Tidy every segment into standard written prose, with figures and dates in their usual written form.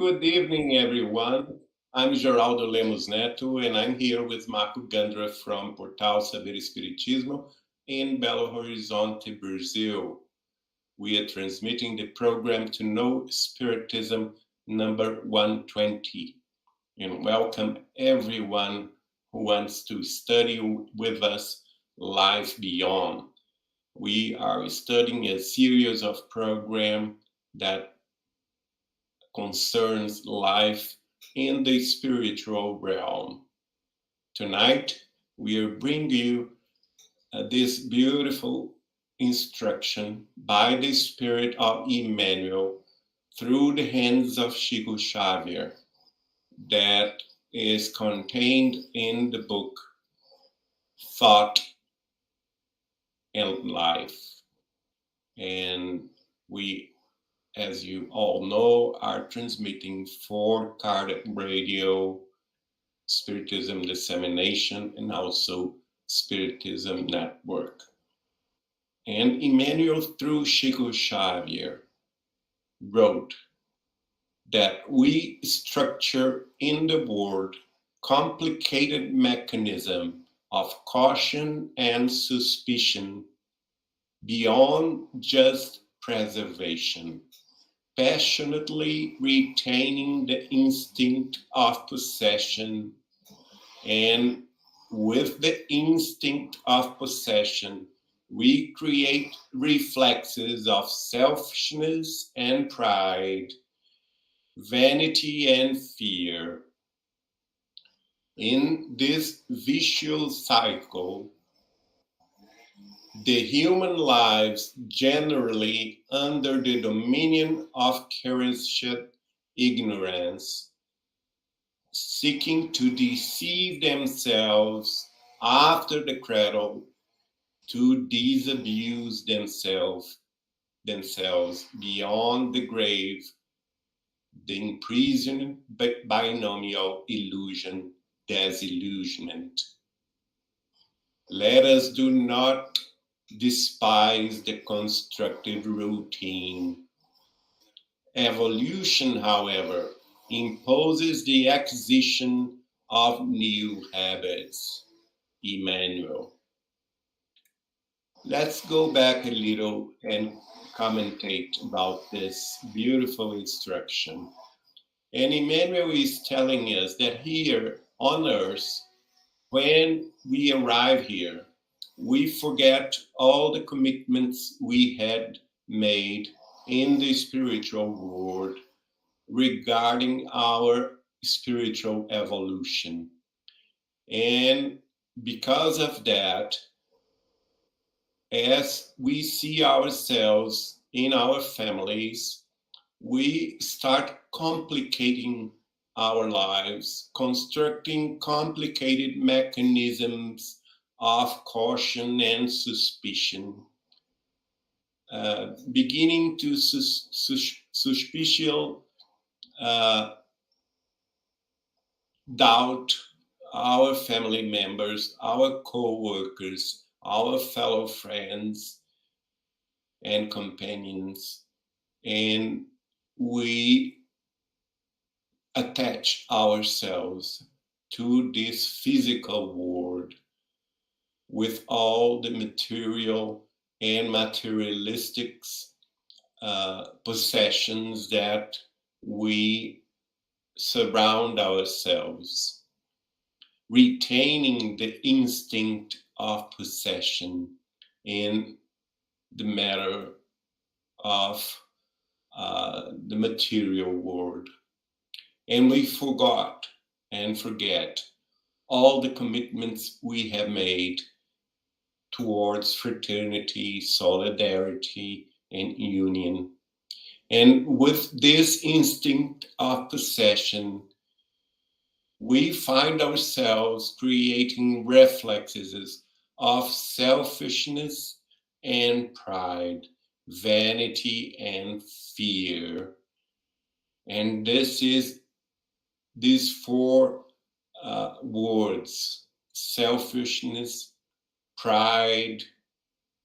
Good evening, everyone. I'm Geraldo Lemos Neto, and I'm here with Marco Gandra from Portal Saber Espiritismo in Belo Horizonte, Brazil. We are transmitting the program to Know Spiritism number 120. And welcome everyone who wants to study with us Life Beyond. We are studying a series of programs that concerns life in the spiritual realm. Tonight, we are bringing you this beautiful instruction by the Spirit of Emmanuel through the hands of Chico Xavier that is contained in the book Thought and Life. And we, as you all know, are transmitting for Kardec Radio, Spiritism Dissemination, and also Spiritism Network. And Emmanuel, through Chico Xavier, wrote that we structure in the world complicated mechanism of caution and suspicion beyond just preservation, passionately retaining the instinct of possession, and with the instinct of possession, we create reflexes of selfishness and pride, vanity and fear. In this vicious cycle, the human lives generally under the dominion of curious ignorance, seeking to deceive themselves after the cradle, to disabuse themselves beyond the grave, the imprisoned binomial illusion, disillusionment. Let us do not despise the constructed routine. Evolution, however, imposes the acquisition of new habits. Emmanuel. Let's go back a little and commentate about this beautiful instruction. And Emmanuel is telling us that here on earth, when we arrive here, we forget all the commitments we had made in the spiritual world regarding our spiritual evolution. And because of that, as we see ourselves in our families, we start complicating our lives, constructing complicated mechanisms of caution and suspicion, beginning to suspicious doubt our family members, our co-workers, our fellow friends and companions, and we attach ourselves to this physical world with all the material and materialistic possessions that we surround ourselves, retaining the instinct of possession in the matter of the material world. And we forgot and forget all the commitments we have made towards fraternity, solidarity, and union. And with this instinct of possession, we find ourselves creating reflexes of selfishness and pride, vanity and fear. And these four words, selfishness, pride,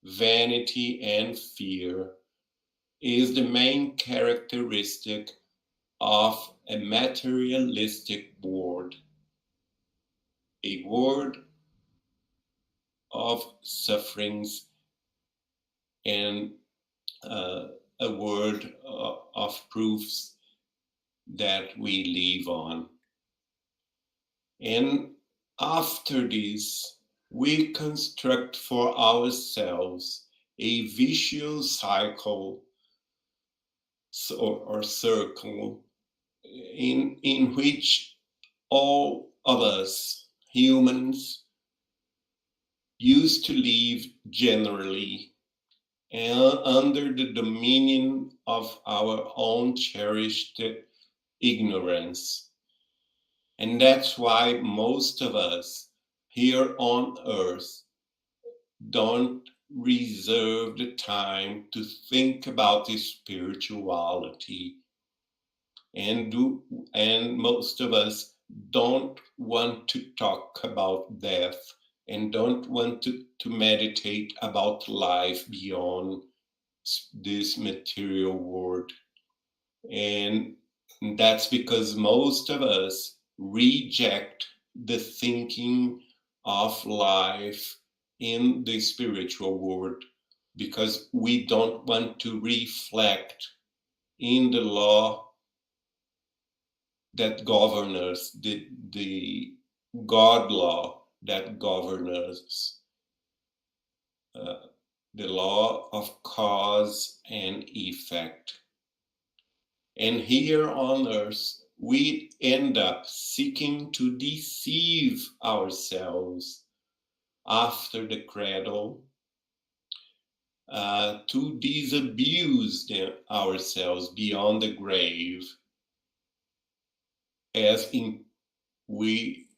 vanity, and fear, is the main characteristic of a materialistic world, a world of sufferings, and a world of proofs that we live on. And after this, we construct for ourselves a vicious cycle or circle in which all of us humans used to live generally under the dominion of our own cherished ignorance. And that's why most of us here on earth don't reserve the time to think about the spirituality, and most of us don't want to talk about death and don't want to meditate about life beyond this material world. And that's because most of us reject the thinking of life in the spiritual world because we don't want to reflect in the law that governs the God law that governs the law of cause and effect. And here on earth, we end up seeking to deceive ourselves after the cradle, to disabuse ourselves beyond the grave, as we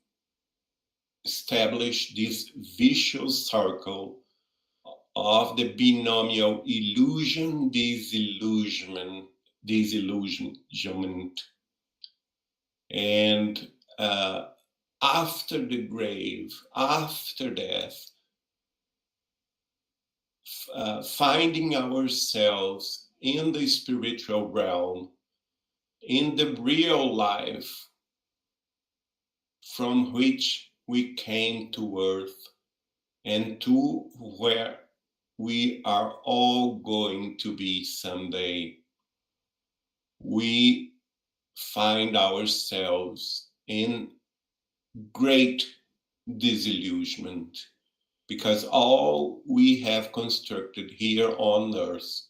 establish this vicious circle of the binomial illusion, disillusionment, and after the grave, after death, finding ourselves in the spiritual realm, in the real life from which we came to earth and to where we are all going to be someday. We find ourselves in great disillusionment because all we have constructed here on earth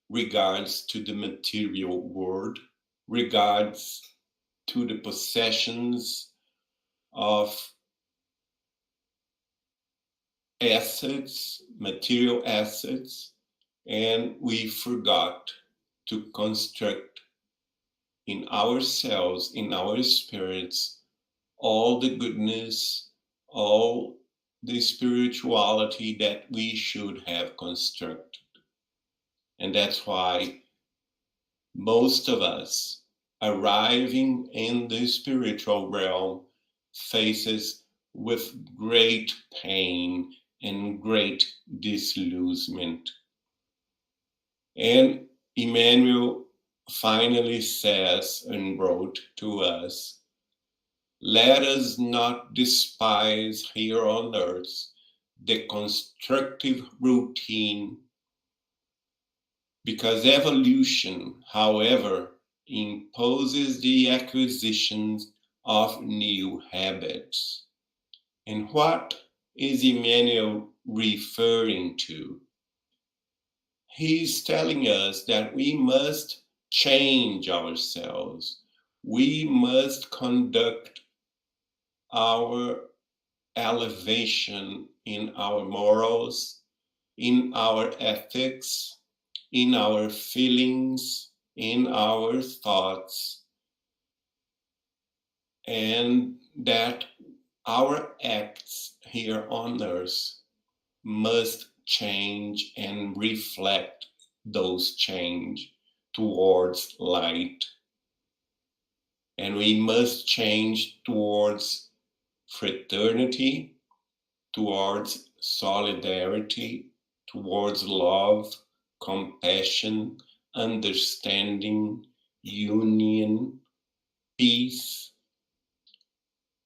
regards to the material world, regards to the possessions of assets, material assets, and we forgot to construct in ourselves, in our spirits, all the goodness, all the spirituality that we should have constructed. And that's why most of us arriving in the spiritual realm faces with great pain and great disillusionment. And Emmanuel finally says and wrote to us, let us not despise here on earth the constructive routine, because evolution, however, imposes the acquisitions of new habits. And what is Emmanuel referring to? He's telling us that we must change ourselves. We must conduct our elevation in our morals, in our ethics, in our feelings, in our thoughts, and that our acts here on earth must change and reflect those change towards light. And we must change towards fraternity, towards solidarity, towards love, compassion, understanding, union, peace,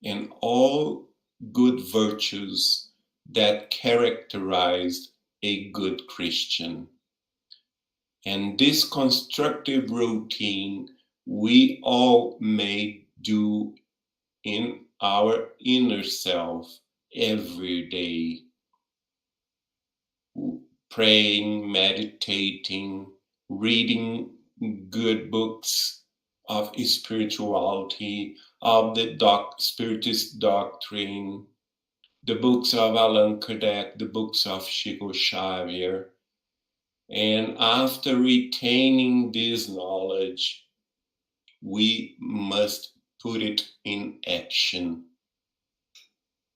and all good virtues that characterized a good Christian. And this constructive routine we all may do in our inner self every day, praying, meditating, reading good books of spirituality, of the Spiritist doctrine, the books of Allan Kardec, the books of Chico Xavier. And after retaining this knowledge, we must put it in action.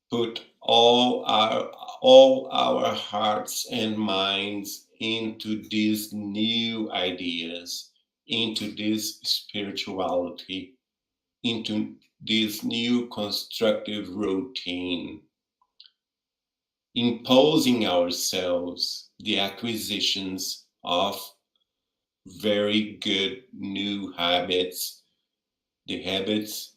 Put all our hearts and minds into these new ideas, into this spirituality, into this new constructive routine, imposing ourselves the acquisitions of very good new habits, the habits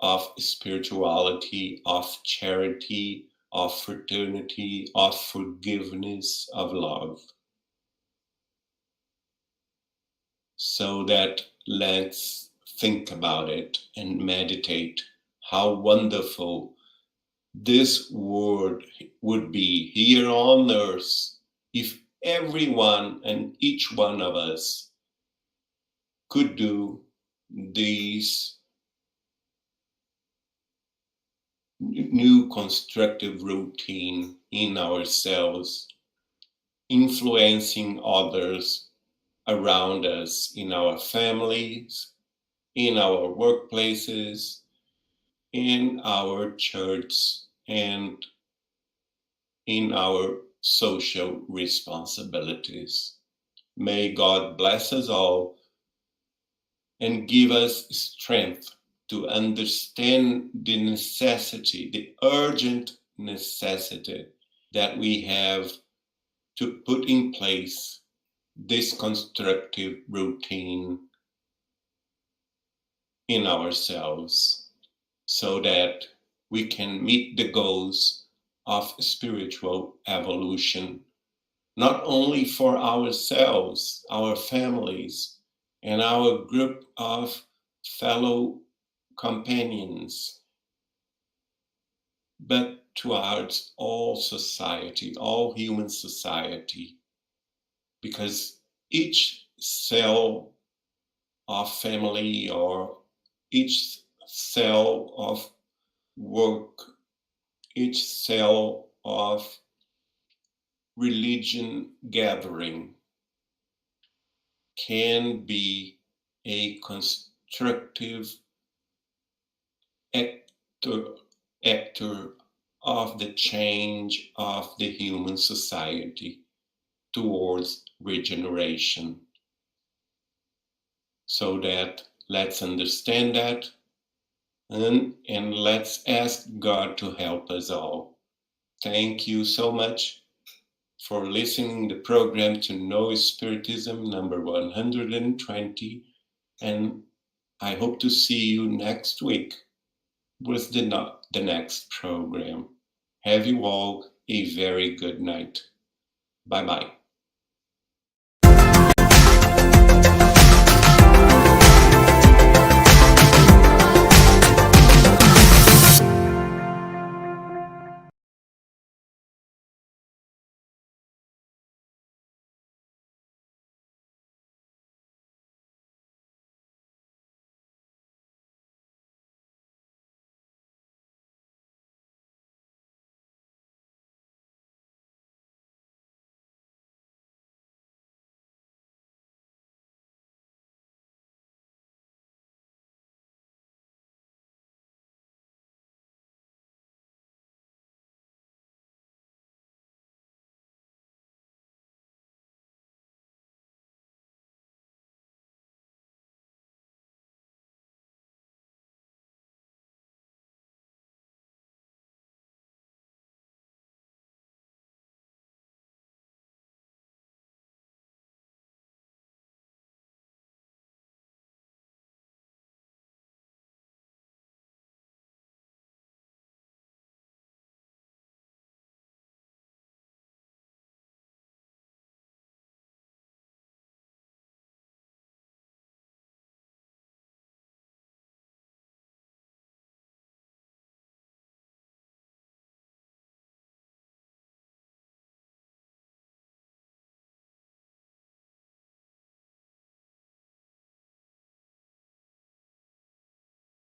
of spirituality, of charity, of fraternity, of forgiveness, of love. So that let's think about it and meditate how wonderful this world would be here on earth if everyone and each one of us could do these new constructive routine in ourselves, influencing others around us in our families, in our workplaces, in our church, and in our social responsibilities. May God bless us all and give us strength to understand the necessity, the urgent necessity that we have to put in place this constructive routine in ourselves so that we can meet the goals of spiritual evolution, not only for ourselves, our families, and our group of fellow companions, but towards all society, all human society, because each cell of family or each cell of work, each cell of religion gathering can be a constructive actor of the change of the human society towards regeneration. So that let's understand that and let's ask God to help us all. Thank you so much for listening to the program To Know Spiritism number 120, and I hope to see you next week with the next program. Have you all a very good night. Bye-bye.